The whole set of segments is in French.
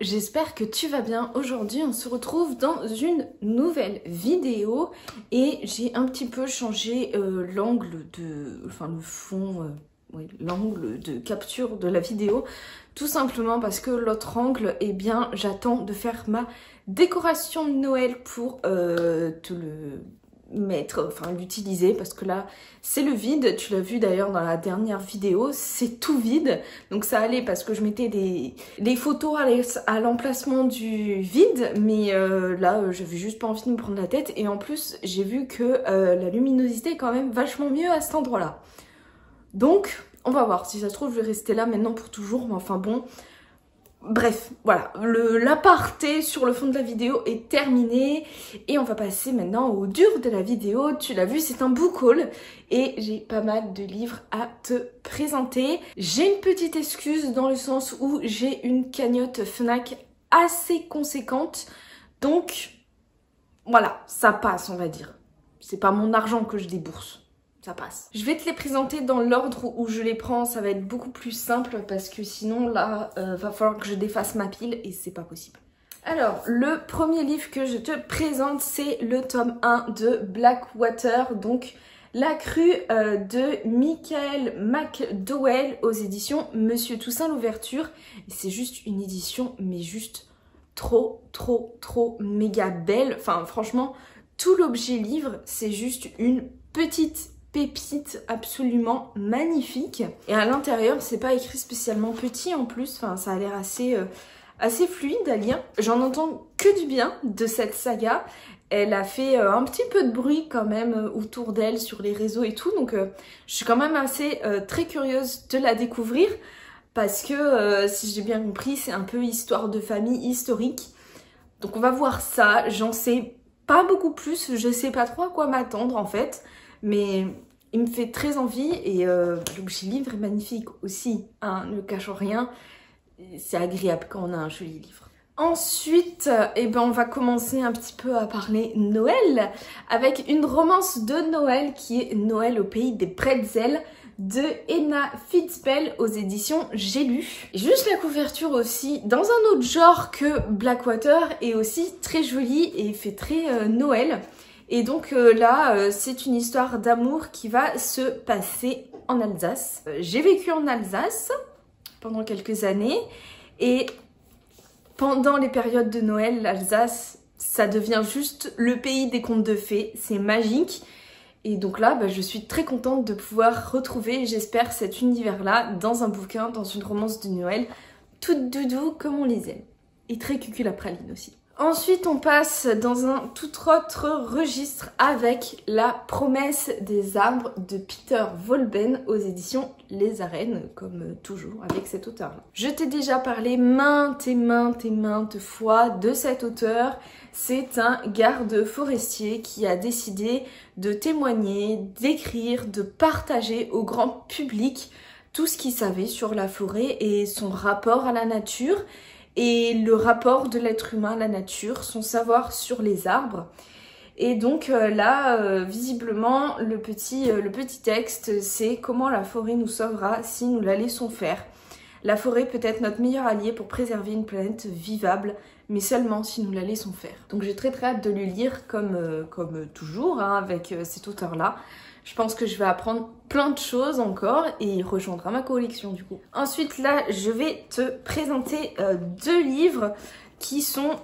j'espère que tu vas bien. Aujourd'hui on se retrouve dans une nouvelle vidéo et j'ai un petit peu changé l'angle de... enfin le fond... oui, l'angle de capture de la vidéo, tout simplement parce que l'autre angle, eh bien j'attends de faire ma décoration de Noël pour te le mettre, enfin l'utiliser, parce que là c'est le vide. Tu l'as vu d'ailleurs dans la dernière vidéo, c'est tout vide, donc ça allait parce que je mettais des photos à l'emplacement du vide, mais là j'avais juste pas envie de me prendre la tête, et en plus j'ai vu que la luminosité est quand même vachement mieux à cet endroit là, donc on va voir. Si ça se trouve je vais rester là maintenant pour toujours, mais enfin bon. Bref, voilà, l'aparté sur le fond de la vidéo est terminé et on va passer maintenant au dur de la vidéo. Tu l'as vu, c'est un book haul et j'ai pas mal de livres à te présenter. J'ai une petite excuse dans le sens où j'ai une cagnotte Fnac assez conséquente, donc voilà, ça passe, on va dire. C'est pas mon argent que je débourse. Ça passe. Je vais te les présenter dans l'ordre où je les prends, ça va être beaucoup plus simple parce que sinon là, va falloir que je défasse ma pile et c'est pas possible. Alors, le premier livre que je te présente, c'est le tome 1 de Blackwater, donc La Crue de Michael McDowell aux éditions Monsieur Toussaint Louverture. C'est juste une édition, mais juste trop méga belle. Enfin, franchement, tout l'objet livre, c'est juste une petite pépite absolument magnifique. Et à l'intérieur, c'est pas écrit spécialement petit en plus, enfin ça a l'air assez fluide à lire. J'en entends que du bien de cette saga. Elle a fait un petit peu de bruit quand même autour d'elle sur les réseaux et tout, donc je suis quand même assez très curieuse de la découvrir parce que si j'ai bien compris, c'est un peu histoire de famille historique. Donc on va voir ça. J'en sais pas beaucoup plus, je sais pas trop à quoi m'attendre en fait. Mais il me fait très envie et l'objet livre est magnifique aussi, hein, ne cachons rien, c'est agréable quand on a un joli livre. Ensuite, eh ben, on va commencer un petit peu à parler Noël avec une romance de Noël qui est Noël au pays des pretzels de Henna Fitzbell aux éditions J'ai lu. Juste la couverture aussi, dans un autre genre que Blackwater, est aussi très jolie et fait très Noël. Et donc là, c'est une histoire d'amour qui va se passer en Alsace. J'ai vécu en Alsace pendant quelques années et pendant les périodes de Noël, l'Alsace, ça devient juste le pays des contes de fées. C'est magique. Et donc là, je suis très contente de pouvoir retrouver, j'espère, cet univers-là dans un bouquin, dans une romance de Noël, toute doudou comme on les aime. Et très cuculapraline aussi. Ensuite, on passe dans un tout autre registre avec La promesse des arbres de Peter Wolleben aux éditions Les Arènes, comme toujours avec cet auteur-là. Je t'ai déjà parlé maintes fois de cet auteur. C'est un garde forestier qui a décidé de témoigner, d'écrire, de partager au grand public tout ce qu'il savait sur la forêt et son rapport à la nature. Et le rapport de l'être humain à la nature, son savoir sur les arbres. Et donc là, visiblement, le petit texte, c'est comment la forêt nous sauvera si nous la laissons faire. La forêt peut être notre meilleur allié pour préserver une planète vivable, mais seulement si nous la laissons faire. Donc j'ai très hâte de le lire comme toujours, hein, avec cet auteur-là. Je pense que je vais apprendre plein de choses encore et il rejoindra ma collection du coup. Ensuite là, je vais te présenter deux livres qui sont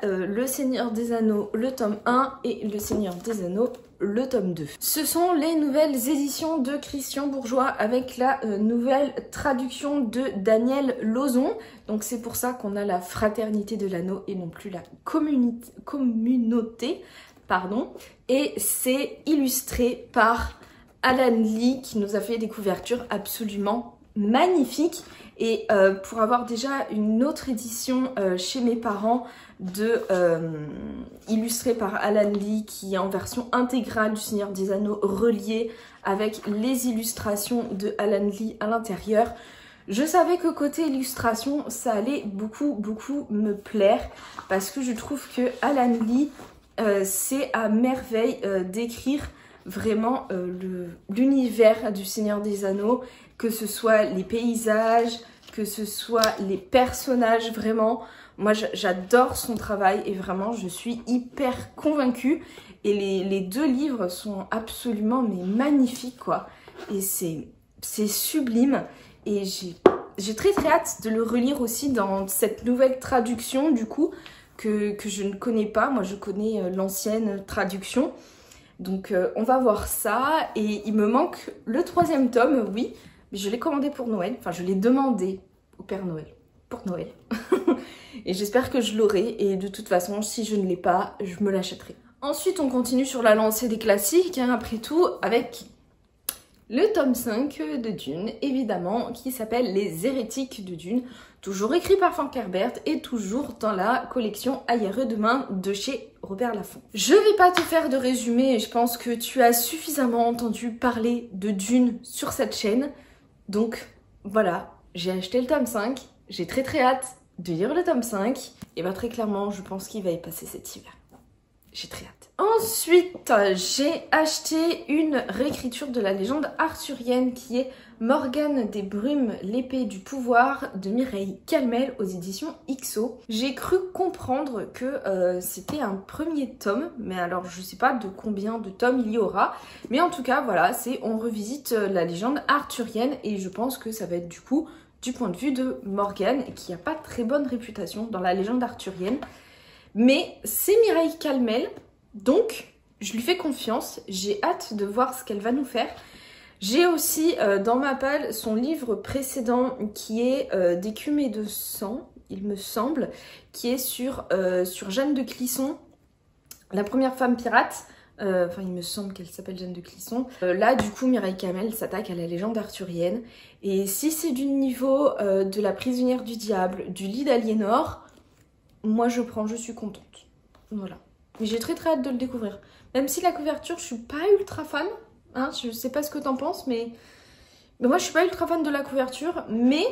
Le Seigneur des Anneaux, le tome 1 et Le Seigneur des Anneaux, le tome 2. Ce sont les nouvelles éditions de Christian Bourgeois avec la nouvelle traduction de Daniel Lauzon. Donc c'est pour ça qu'on a la fraternité de l'anneau et non plus la communauté. Pardon, et c'est illustré par Alan Lee qui nous a fait des couvertures absolument magnifiques. Et pour avoir déjà une autre édition chez mes parents illustrée par Alan Lee qui est en version intégrale du Seigneur des Anneaux reliée avec les illustrations de Alan Lee à l'intérieur, je savais que côté illustration ça allait beaucoup me plaire parce que je trouve que Alan Lee c'est à merveille d'écrire vraiment l'univers du Seigneur des Anneaux, que ce soit les paysages, que ce soit les personnages, vraiment. Moi, j'adore son travail et vraiment, je suis hyper convaincue. Et les deux livres sont absolument mais magnifiques, quoi. Et c'est sublime. Et j'ai très très hâte de le relire aussi dans cette nouvelle traduction, du coup, que je ne connais pas. Moi, je connais l'ancienne traduction. Donc, on va voir ça. Et il me manque le 3e tome, oui. Mais je l'ai commandé pour Noël. Enfin, je l'ai demandé au Père Noël. Pour Noël. Et j'espère que je l'aurai. Et de toute façon, si je ne l'ai pas, je me l'achèterai. Ensuite, on continue sur la lancée des classiques, hein, après tout, avec le tome 5 de Dune, évidemment, qui s'appelle Les Hérétiques de Dune, toujours écrit par Frank Herbert et toujours dans la collection Ailleurs demain de chez Robert Laffont. Je vais pas te faire de résumé, je pense que tu as suffisamment entendu parler de Dune sur cette chaîne, donc voilà, j'ai acheté le tome 5, j'ai très très hâte de lire le tome 5, et bah très clairement, je pense qu'il va y passer cet hiver. J'ai très hâte. Ensuite, j'ai acheté une réécriture de la légende arthurienne qui est Morgane des Brumes, l'épée du pouvoir de Mireille Calmel aux éditions XO. J'ai cru comprendre que c'était un premier tome, mais alors je sais pas de combien de tomes il y aura. Mais en tout cas, voilà, on revisite la légende arthurienne et je pense que ça va être du coup du point de vue de Morgane qui n'a pas très bonne réputation dans la légende arthurienne. Mais c'est Mireille Calmel, donc je lui fais confiance, j'ai hâte de voir ce qu'elle va nous faire. J'ai aussi dans ma palle son livre précédent qui est D'écume et de sang, il me semble, qui est sur Jeanne de Clisson, la première femme pirate. Enfin, il me semble qu'elle s'appelle Jeanne de Clisson. Là, du coup, Mireille Calmel s'attaque à la légende arthurienne. Et si c'est du niveau de la prisonnière du diable, du lit d'Aliénor, moi je prends, je suis contente. Voilà. Mais j'ai très très hâte de le découvrir. Même si la couverture, je suis pas ultra fan. Hein, je sais pas ce que t'en penses, mais moi je suis pas ultra fan de la couverture. Mais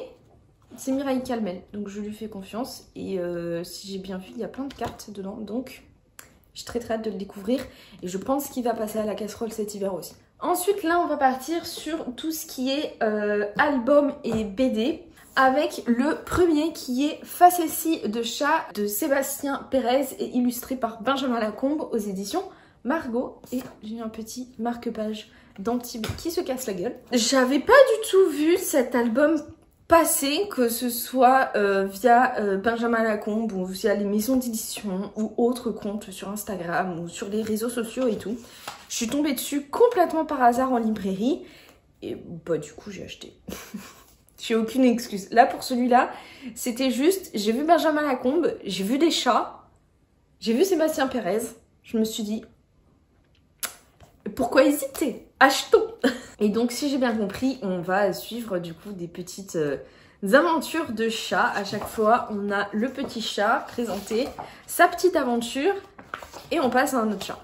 c'est Mireille Calmel, donc je lui fais confiance. Et si j'ai bien vu, il y a plein de cartes dedans. Donc j'ai très très hâte de le découvrir. Et je pense qu'il va passer à la casserole cet hiver aussi. Ensuite, là, on va partir sur tout ce qui est album et BD. Avec le premier qui est Facéties de chat de Sébastien Pérez et illustré par Benjamin Lacombe aux éditions Margot. Et j'ai un petit marque-page d'Antibes qui se casse la gueule. J'avais pas du tout vu cet album passer, que ce soit via Benjamin Lacombe ou via les maisons d'édition ou autres comptes sur Instagram ou sur les réseaux sociaux et tout. Je suis tombée dessus complètement par hasard en librairie et bah du coup j'ai acheté. J'ai aucune excuse. Là, pour celui-là, c'était juste, j'ai vu Benjamin Lacombe, j'ai vu des chats, j'ai vu Sébastien Pérez. Je me suis dit, pourquoi hésiter? Achetons. Et donc, si j'ai bien compris, on va suivre du coup des petites aventures de chat. À chaque fois, on a le petit chat présenté, sa petite aventure, et on passe à un autre chat.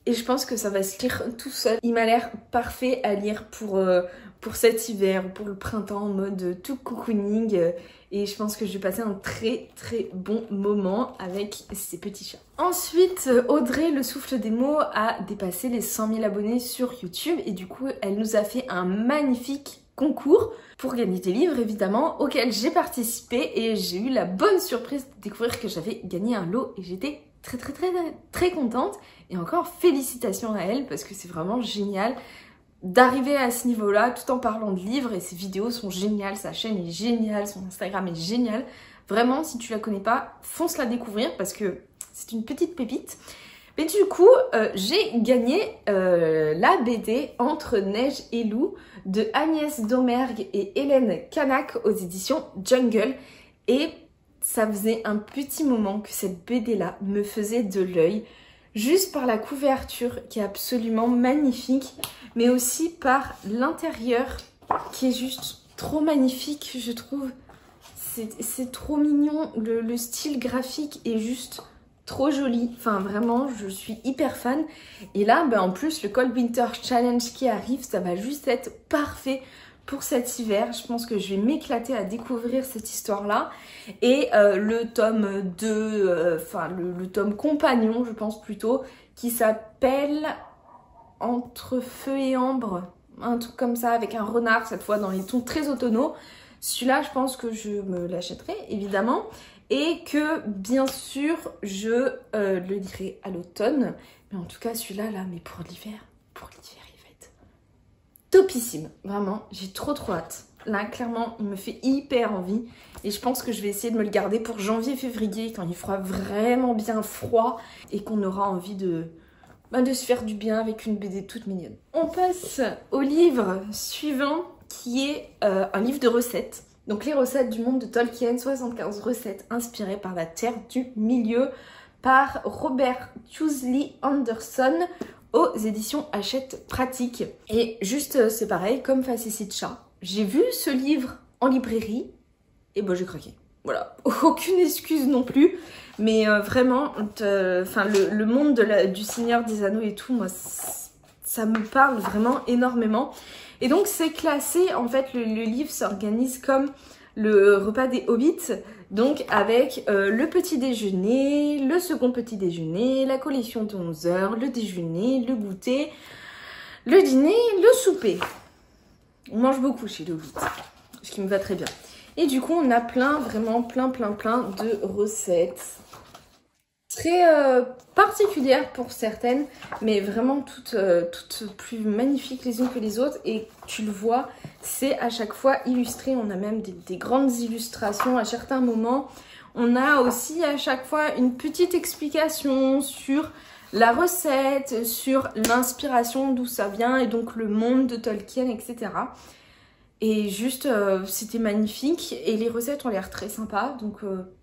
Et je pense que ça va se lire tout seul. Il m'a l'air parfait à lire pour cet hiver ou pour le printemps en mode tout cocooning. Et je pense que je vais passer un très très bon moment avec ces petits chats. Ensuite, Audrey, le souffle des mots, a dépassé les 100 000 abonnés sur YouTube. Et du coup, elle nous a fait un magnifique concours pour gagner des livres, évidemment, auquel j'ai participé. Et j'ai eu la bonne surprise de découvrir que j'avais gagné un lot. Et j'étais très contente. Et encore félicitations à elle parce que c'est vraiment génial d'arriver à ce niveau-là tout en parlant de livres. Et ses vidéos sont géniales, sa chaîne est géniale, son Instagram est génial. Vraiment, si tu la connais pas, fonce la découvrir parce que c'est une petite pépite. Mais du coup, j'ai gagné la BD Entre neige et loup de Agnès Domergue et Hélène Canac aux éditions Jungle. Et ça faisait un petit moment que cette BD-là me faisait de l'œil. Juste par la couverture qui est absolument magnifique, mais aussi par l'intérieur qui est juste trop magnifique, je trouve. C'est trop mignon, le style graphique est juste trop joli. Enfin vraiment, je suis hyper fan. Et là, ben, en plus, le Cold Winter Challenge qui arrive, ça va juste être parfait pour cet hiver. Je pense que je vais m'éclater à découvrir cette histoire-là. Et le tome 2, enfin le tome compagnon, je pense plutôt, qui s'appelle Entre feu et ambre, un truc comme ça, avec un renard cette fois dans les tons très automnaux. Celui-là, je pense que je me l'achèterai, évidemment. et que bien sûr je le lirai à l'automne. Mais en tout cas celui-là là, mais pour l'hiver il va être topissime. Vraiment, j'ai trop hâte. Là clairement il me fait hyper envie et je pense que je vais essayer de me le garder pour janvier-février quand il fera vraiment bien froid et qu'on aura envie de se faire du bien avec une BD toute mignonne. On passe au livre suivant qui est un livre de recettes. Donc les recettes du monde de Tolkien, 75 recettes inspirées par la Terre du Milieu par Robert Tuesley Anderson aux éditions Hachette Pratique. Et juste c'est pareil, comme Facétie de chat, j'ai vu ce livre en librairie et j'ai craqué. Voilà, aucune excuse non plus, mais vraiment, le monde du Seigneur des Anneaux et tout, moi, ça me parle vraiment énormément. Et donc, c'est classé, en fait, le livre s'organise comme le repas des hobbits, donc avec le petit déjeuner, le second petit déjeuner, la collation de 11 heures, le déjeuner, le goûter, le dîner, le souper. On mange beaucoup chez les hobbits, ce qui me va très bien. Et du coup, on a vraiment plein de recettes. Très particulières pour certaines, mais vraiment toutes plus magnifiques les unes que les autres. Et tu le vois, c'est à chaque fois illustré. On a même des grandes illustrations à certains moments. On a aussi à chaque fois une petite explication sur la recette, sur l'inspiration, d'où ça vient, et donc le monde de Tolkien, etc. Et juste, c'était magnifique et les recettes ont l'air très sympas, donc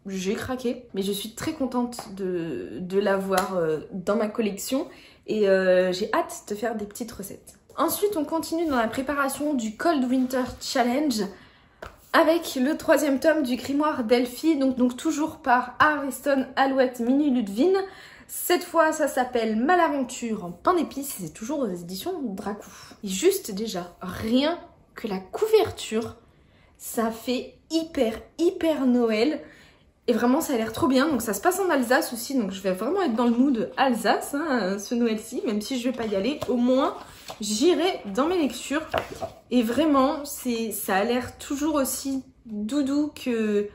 j'ai craqué. Mais je suis très contente de l'avoir dans ma collection et j'ai hâte de faire des petites recettes. Ensuite, on continue dans la préparation du Cold Winter Challenge avec le 3e tome du grimoire d'Elfie, donc toujours par Ariston Alouette Mini Ludwin. Cette fois, ça s'appelle Malaventure en pain d'épices et c'est toujours aux éditions Dracou. Et juste déjà, rien que la couverture, ça fait hyper Noël et vraiment ça a l'air trop bien. Donc ça se passe en Alsace aussi, donc je vais vraiment être dans le mood Alsace ce Noël-ci, même si je vais pas y aller, au moins j'irai dans mes lectures. Et vraiment ça a l'air toujours aussi doudou que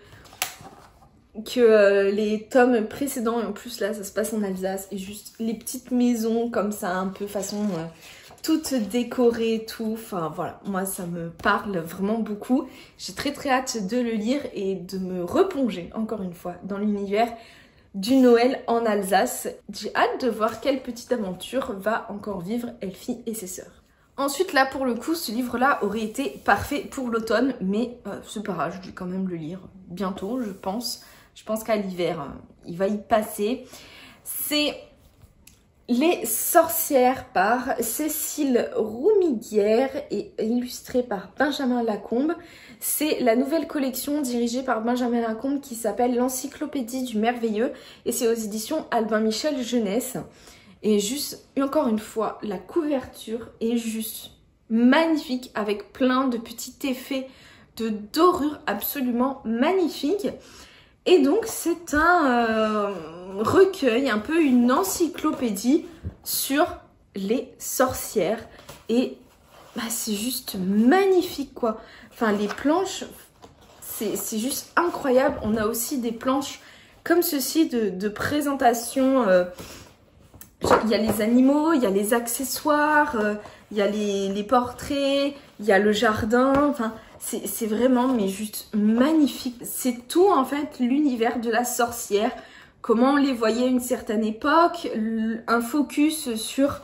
les tomes précédents, et en plus là ça se passe en Alsace et juste les petites maisons comme ça un peu façon toutes décorées, tout, enfin voilà, moi ça me parle vraiment beaucoup. J'ai très hâte de le lire et de me replonger encore une fois dans l'univers du Noël en Alsace. J'ai hâte de voir quelle petite aventure va encore vivre Elfie et ses sœurs. Ensuite là pour le coup ce livre là aurait été parfait pour l'automne, mais c'est pas grave, je vais quand même le lire bientôt je pense. Je pense qu'à l'hiver il va y passer. C'est Les Sorcières par Cécile Roumiguière et illustré par Benjamin Lacombe. C'est la nouvelle collection dirigée par Benjamin Lacombe qui s'appelle l'Encyclopédie du Merveilleux et c'est aux éditions Albin Michel Jeunesse. Et juste, encore une fois, la couverture est juste magnifique avec plein de petits effets de dorure absolument magnifiques. Et donc c'est un recueil, un peu une encyclopédie sur les sorcières. Et c'est juste magnifique quoi. Enfin les planches, c'est juste incroyable. On a aussi des planches comme ceci de présentation. Il y a les animaux, il y a les accessoires, il y a les portraits, il y a le jardin, enfin... C'est vraiment mais juste magnifique. C'est tout en fait l'univers de la sorcière, comment on les voyait à une certaine époque, un focus sur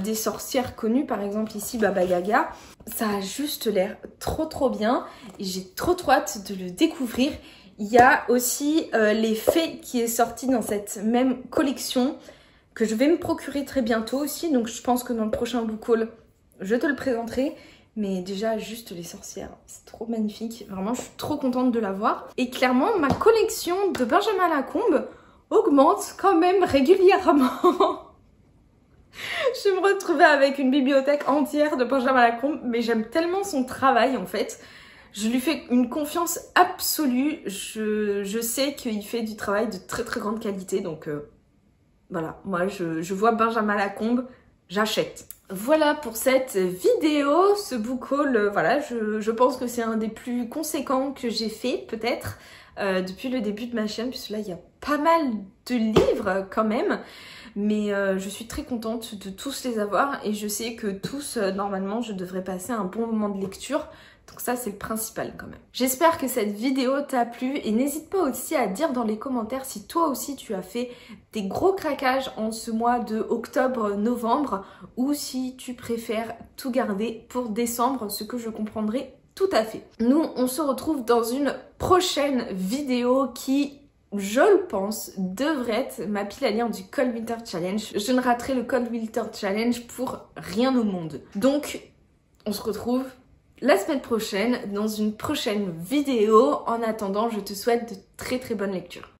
des sorcières connues, par exemple ici Baba Yaga. Ça a juste l'air trop bien et j'ai trop hâte de le découvrir. Il y a aussi les Fées qui est sorti dans cette même collection que je vais me procurer très bientôt aussi, donc je pense que dans le prochain book haul je te le présenterai. Mais déjà, juste les sorcières, c'est trop magnifique. Vraiment, je suis trop contente de l'avoir. Et clairement, ma collection de Benjamin Lacombe augmente quand même régulièrement. Je me retrouvais avec une bibliothèque entière de Benjamin Lacombe, mais j'aime tellement son travail en fait. Je lui fais une confiance absolue. Je sais qu'il fait du travail de très grande qualité. Donc voilà, moi je vois Benjamin Lacombe, j'achète. Voilà pour cette vidéo, ce book haul, voilà, je pense que c'est un des plus conséquents que j'ai fait peut-être depuis le début de ma chaîne, puisque là il y a pas mal de livres quand même, mais je suis très contente de tous les avoir et je sais que tous, normalement, je devrais passer un bon moment de lecture. Donc ça, c'est le principal quand même. J'espère que cette vidéo t'a plu et n'hésite pas aussi à dire dans les commentaires si toi aussi tu as fait des gros craquages en ce mois de octobre-novembre ou si tu préfères tout garder pour décembre, ce que je comprendrai tout à fait. Nous, on se retrouve dans une prochaine vidéo qui, je le pense, devrait être ma pile à lire du Cold Winter Challenge. Je ne raterai le Cold Winter Challenge pour rien au monde. Donc, on se retrouve la semaine prochaine dans une prochaine vidéo. En attendant, je te souhaite de très très bonnes lectures.